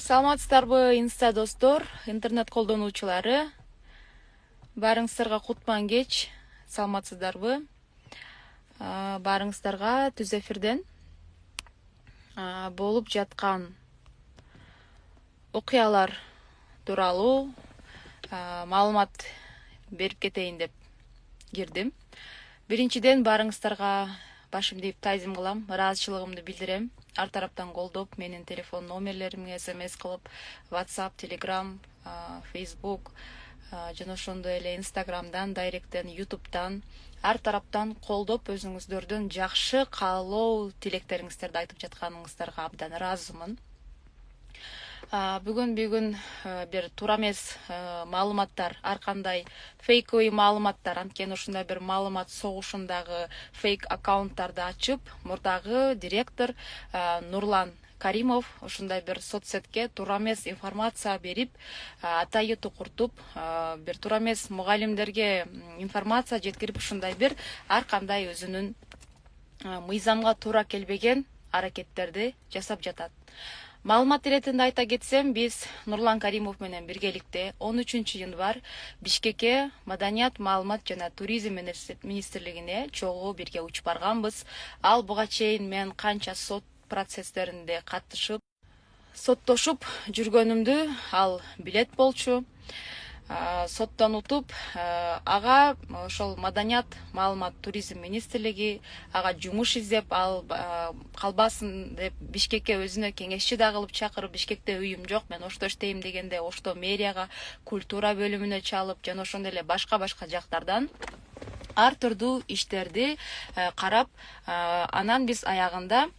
Саламатсыздарбы, инста достор, интернет колдонуучулары. Баарыңыздарга кутман кеч. Саламатсыздарбы. Баарыңыздарга түз эфирден болуп жаткан окуялар тууралуу маалымат берип кетейин деп кирдим. Биринчиден баарыңыздарга башым дейп таазим кылам, ыраазычылыгымды билдирем. Ар тараптан колдоп, менин телефон номерлеримге смс кылып, WhatsApp, Telegram, Facebook жана ошондой эле Instagram'дан, Дайректтен, YouTube'дан ар тараптан колдоп, өзүңүздөрдүн жакшы каалоо тилектериңиздерди айтып жатканыңыздарга абдан ыраазымын. Бүгүн бир туура эмес маалыматтар, ар кандай фейковый маалыматтар, анткени ушундай бир маалымат согушундагы фейк аккаунттарды ачып, мурдагы директор Нурлан Каримов ушундай бир соцсетке туура эмес информация берип, атайы тукуртуп, бир туура эмес мугалимдерге информация жеткирип, ушундай бир ар кандай өзүнүн мыйзамга туура келбеген аракеттерди жасап жатат. Маалымат иретинде айта кетсем, биз Нурлан Каримов менен биргеликте 13 январь Бишкекке Маданият, маалымат жана туризм министрлигине чогуу бирге учуп барганбыз. Ал буга чейин мен канча сот процесстеринде катышып, соттошуп жүргөнүмдү ал билет болчу. Соттон утуп, ага ошол Маданият, маалымат, туризм министрлиги ага жумуш издеп, ал калбасын деп Бишкекке өзүнө кеңешчи да кылып чакырып, Бишкекте үйүм жок, мен ошто иштейм дегенде ошто мэрияга, культура бөлүмүнө чалып, жана ошондой эле башка жактардан ар түрдүү иштерди карап, анан биз аягында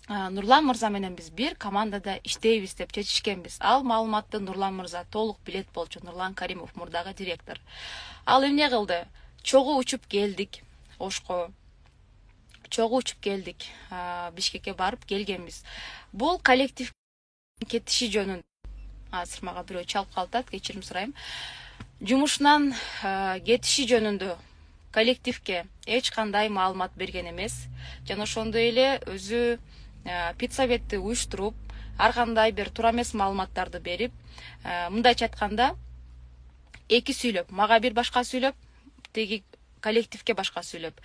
Нурлан мырза менен биз бир командада иштейбиз деп чечишкенбиз. Ал маалыматты Нурлан мырза толук билет болчу, Нурлан Каримов, мурдагы директор. Ал эмне кылды? Чогуу учуп келдик Ошко. Чогуу учуп келдик. Бишкекке барып келгенбиз. Бул коллектив кетиши жөнүндө. Азыр мага бирөө чалып калтат, кечирим сурайм. Жумушунан кетиши жөнүндө коллективге эч кандай маалымат берген эмес. Жана ошондой эле өзү педсоветти уюштуруп, ар кандай бир туура эмес маалыматтарды берип, мындайча айтканда, эки сүйлөп, мага бир башка сүйлөп, теги коллективге башка сүйлөп.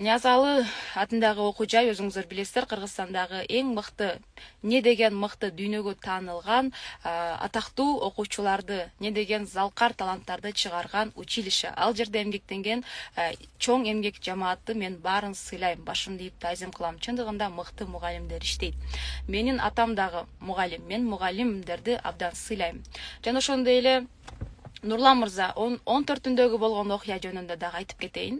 Ниязалы атындагы окуу жай, өзүңүздөр билесиздер, Кыргызстандагы эң мыкты, не деген мыкты дүйнөгө таанылган атактуу окуучуларды, не деген залкар таланттарды чыгарган училище. Ал жерде эмгектенген чоң эмгек жамаатты мен баарын сыйлайм, башым дейп таазим кылам. Чындыгында мыкты мугалимдер иштейт. Менин атам дагы мугалим, мен мугалимдерди абдан сыйлайм. Жана ошондой эле Нурлан мырза 14-түндөгү болгон окуя жөнүндө дагы айтып кетейин.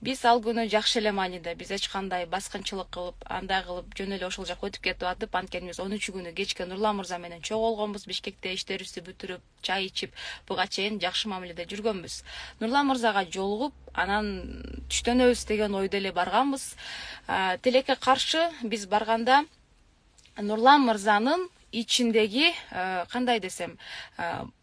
Биз ал күнү жакшы эле мааниде, биз эч кандай баскынчылык кылып, андай кылып жөн эле ошол жака өтүп кетип атып, анткени биз 13 күнү кечке Нурлан мырза менен чогулгонбуз, Бишкекте иштерибизди бүтүрүп, чай ичип, буга чейин жакшы мамиледе жүргөнбүз. Нурлан мырзага жолугуп, анан түштөнөбүз деген ойдо эле барганбыз. Тилекке каршы биз барганда Нурлан мырзанын ичиндеги, кандай десем,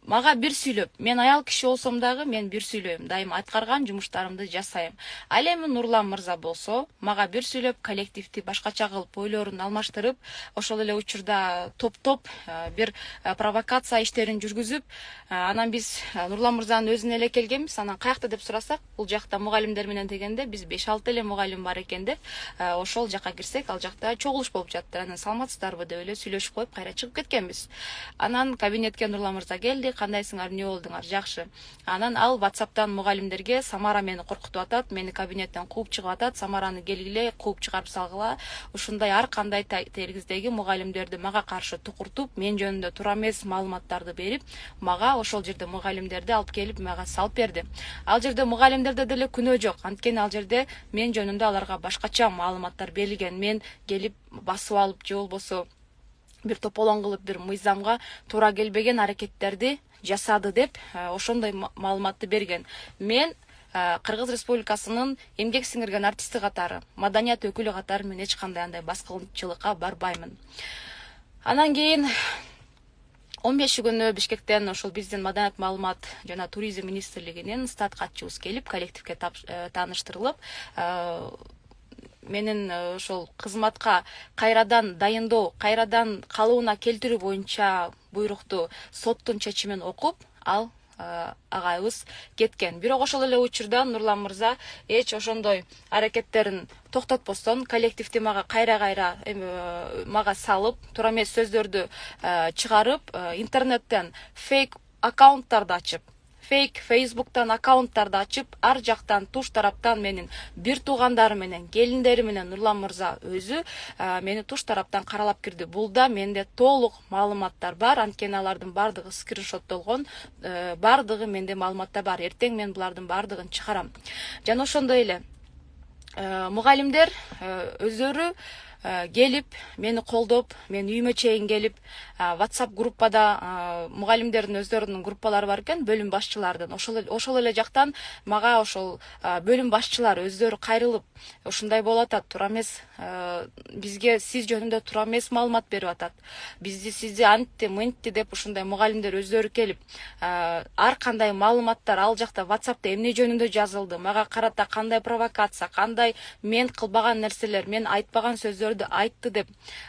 мага бир сүйлөп, мен аял киши болсом дагы мен бир сүйлөйм, дайым аткарган жумуштарымды жасайм. Ал эми Нурлан мырза болсо, мага бир сүйлөп, коллективди башкача кылып, ойлорун алмаштырып, ошол эле учурда топ-топ бир провокация иштерин жүргүзүп, анан биз Нурлан мырзанын өзүнө эле келгенбиз, анан каякта деп сурасак, бул жакта мугалимдер менен дегенде, биз 5-6 эле мугалим бар экен деп, ошол жака кирсек, ал жакта чогулуш болуп жатты. Анан саламатсыздарбы деп эле сүйлөшүп коюп, кайра чыгып кеткенбиз. Анан кабинетке Нурлан мырза келди, кандайсыңар, эмне болдуңар, жакшы. Анан ал WhatsApp'тан мугалимдерге Самара мени коркутуп атат, мени кабинеттен кууп чыгып атат, Самараны келгиле, кууп чыгарып салгыла. Ушундай ар кандай тегиздеги мугалимдерди мага каршы тукуртуп, мен жөнүндө туура эмес маалыматтарды берип, мага ошол жерде мугалимдерди алып келип мага салып берди. Ал жерде мугалимдерде деле күнөө жок, анткени ал жерде мен жөнүндө аларга башкача маалыматтар берилген. Мен келип басып алып же болбосо бир тополоң кылып, бир мыйзамга туура келбеген аракеттерди жасады деп, ошондой маалыматты берген. Мен Кыргыз Республикасынын эмгек сиңирген артисти катары, маданият өкүлү катары мен эч кандай андай баскынчылыкка барбаймын. Анан кийин 15 күнү Бишкектен ошол биздин Маданият, маалымат жана туризм министрлигинин стат катчыбыз келип, коллективге тааныштырылып, менин ошол кызматка кайрадан дайындоо, кайрадан калыбына келтирүү боюнча буйрукту соттун чечимин окуп, ал агайыбыз кеткен. Бирок ошол эле учурда Нурлан мырза эч ошондой аракеттерин токтотпостон коллективди мага кайра мага салып, туура эмес сөздөрдү чыгарып, интернеттен фейк аккаунттарды ачып, фейк Facebooktан аккаунттарды ачып, ар жактан туш тараптан менин бир туугандары менен, келиндери менен Нурлан мырза өзү мени туш тараптан каралап кирди. Булда менде толук маалыматтар бар, анткени алардын бардыгы скриншоттолгон, бардыгы менде маалыматтар бар. Эртең мен булардын бардыгын чыгарам. Жана ошондой эле мугалимдер өздөрү келип, мени колдоп, мен үйүмө чейин келип, WhatsApp группада мугалимдердин өздөрүнүн группалары бар экен, бөлүм башчылардын. Ошол эле жактан мага ошол бөлүм башчылар өздөрү кайрылып, ушундай болуп атат, туура эмес, бизге сиз жөнүндө туура эмес маалымат берип атат. Сизди антти, мынтти деп ушундай мугалимдер өздөрү келип, ар кандай маалыматтар ал жакта WhatsAppта эмне жөнүндө жазылды, мага карата кандай провокация, кандай мен кылбаган нерселер, мен айтпаган сөздөрдү айтты деп,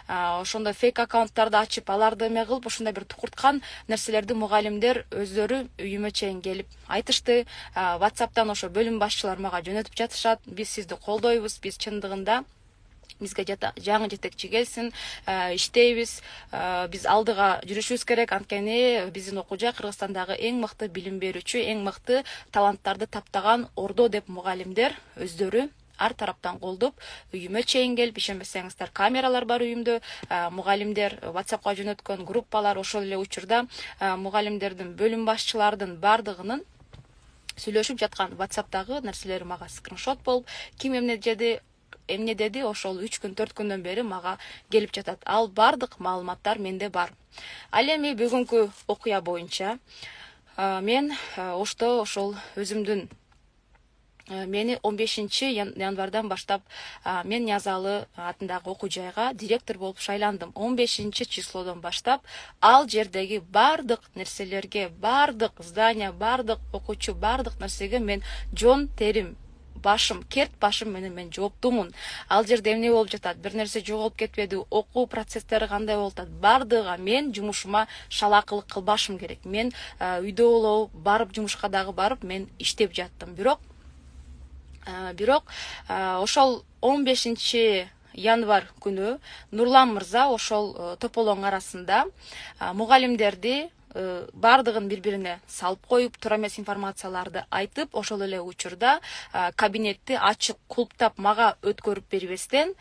ошондой фейк аккаунттарды ачып, аларды эме кылып, ушундай бир тукурткан нерселерди мугалимдер өздөрү үйүмө чейин келип айтышты. WhatsAppтан ошо бөлүм башчылар мага жөнөтүп жатышат. Биз сизди колдойбуз, биз чындыгында бизге жаңы жетекчи келсин, иштейбиз, биз алдыга жүрүшүбүз керек, анткени биздин окуу жай Кыргызстандагы эң мыкты билим берүүчү, эң мыкты таланттарды таптаган ордо деп мугалимдер өздөрү ар тараптан колдоп, үйүмө чейин келип, ишенбесеңиздер, камералар бар үйүмдө, мугалимдер WhatsAppка жөнөткөн группалар, ошол эле учурда мугалимдердин, бөлүм башчылардын бардыгынын сүйлөшүп жаткан WhatsAppтагы нерселери мага скриншот болуп, ким эмне деди, ошол 3 күн 4 күндөн бери мага келип жатат. Ал бардык маалыматтар менде бар. Ал эми бүгүнкү окуя боюнча мен ошол өзүмдүн мени 15-январдан баштап мен Ниязалы атындагы окуу жайга директор болуп шайландым. 15-числодон баштап ал жердеги бардык нерселерге, бардык здания, бардык окуучу, бардык нерсеге мен жон терим, башым, керт башым менен мен жооптумун. Ал жерде эмне болуп жатат, бир нерсе жоголуп кетпеди, окуу процесстери кандай болуп атат, бардыгы мен жумушума шалаакылык кылбашым керек. Мен үйдө болоп, барып жумушка дагы барып мен иштеп жаттым. Бирок ошол 15-январь күнү Нурлан мырза ошол тополоң арасында мугалимдерди бардыгын бири-бирине салып коюп, туура эмес информацияларды айтып, ошол эле учурда кабинетти ачык кулптап мага өткөрүп бербестен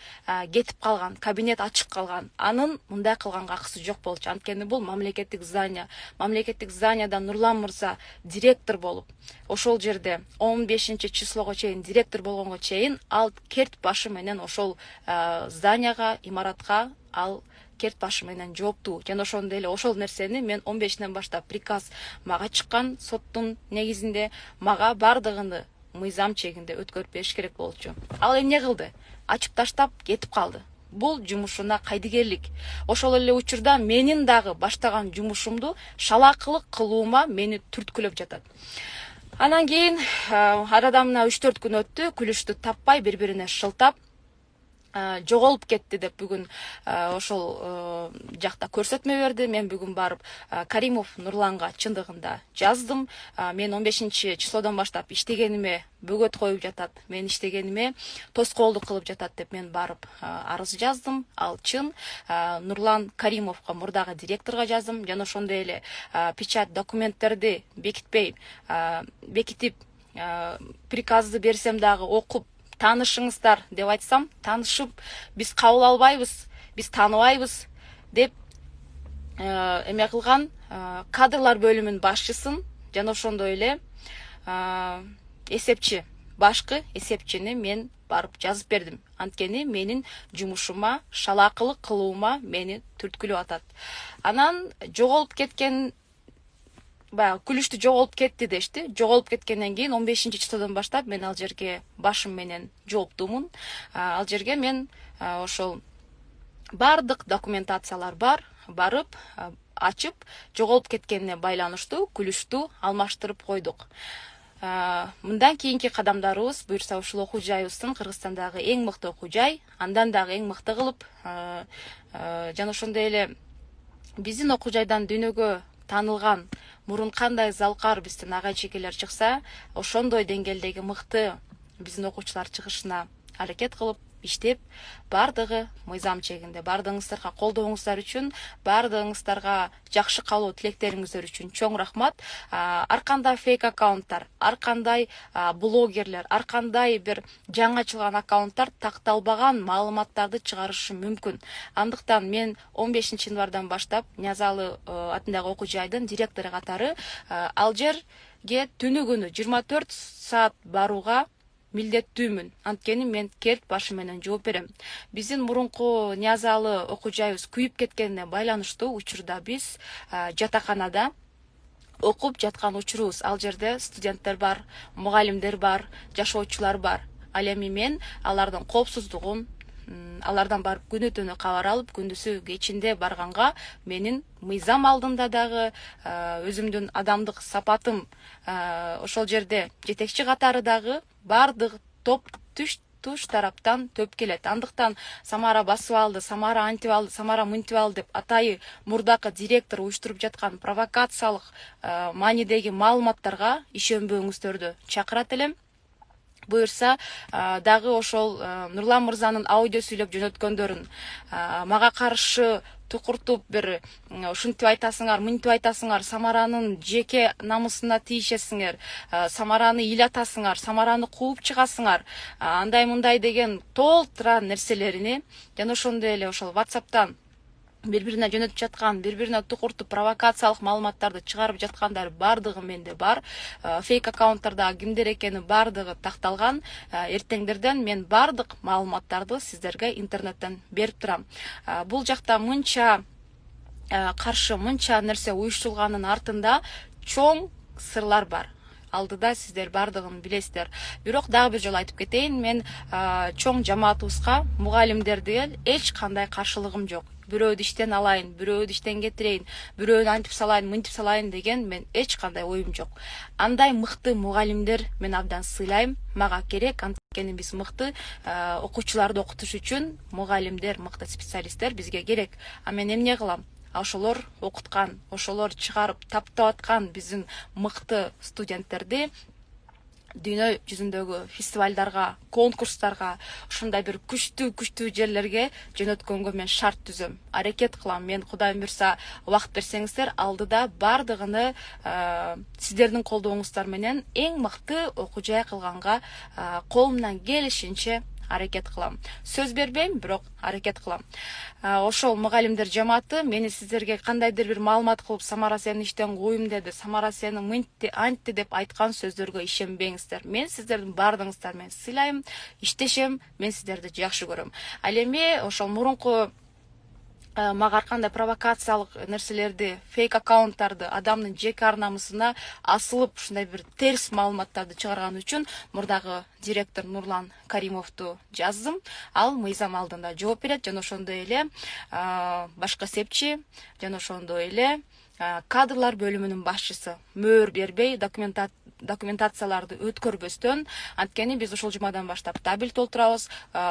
кетип калган. Кабинет ачык калган. Анын мындай кылганга акысы жок болчу. Анткени бул мамлекеттик здания. Мамлекеттик зданияда Нурлан мырза директор болуп, ошол жерде 15-числого чейин директор болгонго чейин ал керт башы менен ошол зданияга, имаратка ал керт башы менен жооптуу. Жана ошондой эле ошол нерсени мен 15-ден баштап приказ мага чыккан, соттун негизинде мага бардыгыны мыйзам чегинде өткөрүп бериш керек болчу. Ал эмне кылды? Ачып таштап кетип калды. Бул жумушуна кайдыгерлик. Ошол эле учурда менин дагы баштаган жумушумду шалаакылык кылуума мени түрткүлөп жатат. Анан кийин арадан мына 3-4 күн өттү, күлүштү таппай бири-бирине шылтап жоголуп кетти деп бүгүн ошол жакта көрсөтмө берди. Мен бүгүн барып Каримов Нурланга чындыгында жаздым. Мен 15-числодон баштап иштегениме бөгөт коюп жатат, мен иштегениме тоскоолдук кылып жатат деп мен барып арыз жаздым. Ал чын. Нурлан Каримовго, мурдагы директорго жаздым. Жана ошондой эле печать документтерди бекитпей, бекитип приказды берсем дагы окуп, таанышыңыздар деп айтсам, таанышып, биз кабыл албайбыз, биз тааныбайбыз деп эме кылган кадрлар бөлүмүнүн башчысын, жана ошондой эле эсепчи, башкы эсепчини мен барып жазып бердим. Анткени менин жумушума шалаакылык кылуума мени түрткүлөп атат. Анан жоголуп кеткен, күлүштү жоголуп кетти дешти. Жоголуп кеткенден кийин 15-числодон баштап мен ал жерге башым менен жооптумун. Ал жерге мен ошол бардык документациялар бар, барып ачып, жоголуп кеткенине байланыштуу күлүштү алмаштырып койдук. мындан кийинки кадамдарыбыз буюрса ушул окуу жайыбыздын Кыргызстандагы эң мыкты окуу жай, андан дагы эң мыкты кылып жана ошондой эле биздин окуу жайдан дүйнөгө таанылган мурун кандай залкар биздин ага чекелер чыкса, ошондой деңгээлдеги мыкты биздин окуучулар чыгышына аракет кылып иштеп, бардыгы мыйзам чегинде. Бардыгыңыздарга колдооңуздар үчүн, бардыгыңыздарга жакшы каалоо тилектериңиздер үчүн чоң рахмат. Ар кандай фейк аккаунттар, ар кандай блогерлер, ар кандай бир жаңы ачылган аккаунттар такталбаган маалыматтарды чыгарышы мүмкүн. Андыктан мен 15 январдан баштап Ниязалы атындагы окуу жайдын директору катары ал жерге түнү күнү 24 саат барууга милдеттүүмүн. Анткени мен керт башы менен жооп берем. Биздин мурунку Ниязалы окуу жайыбыз күйүп кеткенине байланыштуу учурда биз жатаканада окуп жаткан учурубуз. Ал жерде студенттер бар, мугалимдер бар, жашоочулар бар. Ал эми мен алардын коопсуздугун, алардан барып күнү түнү кабар алып, күндүзү кечинде барганга менин мыйзам алдында дагы өзүмдүн адамдык сапатым ошол жерде жетекчи катары дагы бардык топ туш тараптан төп келет. Андыктан Самара басып алды, Самара антип алды, Самара мынтип алды деп атайы мурдакы директор уюштуруп жаткан провокациялык маанидеги маалыматтарга ишенбөөңүздөрдү чакырат элем. Буюрса дагы ошол Нурлан мырзанын аудио сүйлөп жөнөткөндөрүн мага каршы тукуртуп бир ушинтип айтасыңар, мынтип айтасыңар, Самаранын жеке намысына тийишесиңер, Самараны ыйлатасыңар, Самараны кууп чыгасыңар, андай мындай деген толтура нерселерини жана ошондой эле ошол WhatsApp'тан бири-бирине жөнөтүп жаткан, бири-бирине тукуртуп провокациялык маалыматтарды чыгарып жаткандар бардыгы менде бар. Фейк аккаунттарда кимдер экени бардыгы такталган. Эртеңдерден мен бардык маалыматтарды сиздерге интернеттен берип турам. Бул жакта мынча каршы, мынча нерсе уюштурулганын артында чоң сырлар бар. Алдыда сиздер бардыгын билесиздер. Бирок дагы бир жолу айтып кетейин, мен чоң жамаатыбызга, мугалимдерге эч кандай каршылыгым жок. Бирөөдү иштен алайын, бирөөдү иштен кетирейин, бирөөнү антип салайын, мынтип салайын деген мен эч кандай оюм жок. Андай мыкты мугалимдер мен абдан сыйлайм, мага керек. Анткени биз мыкты окуучуларды окутуш үчүн мугалимдер, мыкты специалисттер бизге керек. А мен эмне кылам? Ошолор окуткан, ошолор чыгарып таптап аткан биздин мыкты студенттерди дүйнө жүзүндөгү фестивалдарга, конкурстарга, ушундай бир күчтүү жерлерге жөнөткөнгө мен шарт түзөм. Аракет кылам. Мен Кудайым буйрса, убакыт берсеңиздер, алдыда бардыгыны сиздердин колдооңуздар менен эң мыкты окуу жай кылганга колумдан келишинче аракет кылам. Сөз бербейм, бирок аракет кылам. Ошол мугалимдер жамааты мени сиздерге кандайдыр бир маалымат кылып, Самара сени иштен коюм деди, Самара сени мынтти, антти деп айткан сөздөргө ишенбеңиздер. Мен сиздердин бардыгыңыздар менен сыйлайм, иштешем, мен сиздерди жакшы көрөм. Ал эми ошол мурунку мага ар кандай провокациялык нерселерди, фейк аккаунттарды адамдын жеке ар намысына асылып, ушундай бир терс маалыматтарды чыгарган үчүн мурдагы директор Нурлан Каримовду жаздым. Ал мыйзам алдында жооп берет, жана ошондой эле башкы эсепчи, жана ошондой эле кадрлар бөлүмүнүн башчысы мөөр бербей, документацияларды өткөрбөстөн, анткени биз ушул жумадан баштап табель толтурабыз.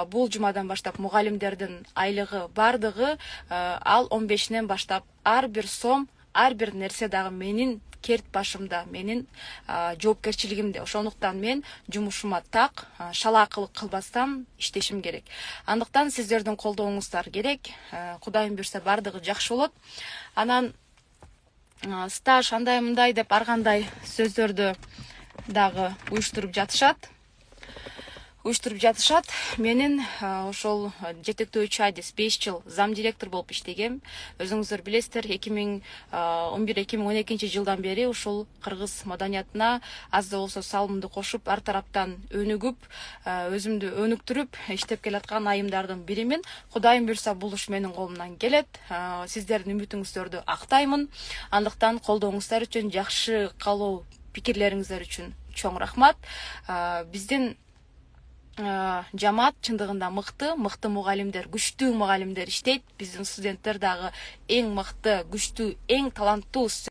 Бул жумадан баштап мугалимдердин айлыгы бардыгы ал 15-нен баштап ар бир сом, ар бир нерсе дагы менин керт башымда, менин жоопкерчилигимде. Ошондуктан мен жумушума так, шалаакылык кылбастан иштешим керек. Андыктан сиздердин колдооңуздар керек. Кудайым буйрса бардыгы жакшы болот. Анан стаж андай мындай деп ар кандай сөздөрдү дагы уюштуруп жатышат. Менин ошол жетектөөчү адис 5 жыл зам директор болуп иштегем. Өзүңүздөр билесиздер, 2011-2012 жылдан бери ушул кыргыз маданиятына аз да болсо салымымды кошуп, ар тараптан өнүгүп, өзүмдү өнүктүрүп иштеп келаткан айымдардын биримин. Кудайым буйрса бул иш менин колумдан келет. Сиздердин үмүтүңүздөрдү актаймын. Андыктан колдооңуздар үчүн, жакшы каалоо пикирлериңиздер үчүн чоң рахмат. Биздин жамаат чындыгында мыкты мугалимдер, күчтүү мугалимдер иштейт. Биздин студенттер дагы эң мыкты, күчтүү, эң таланттуу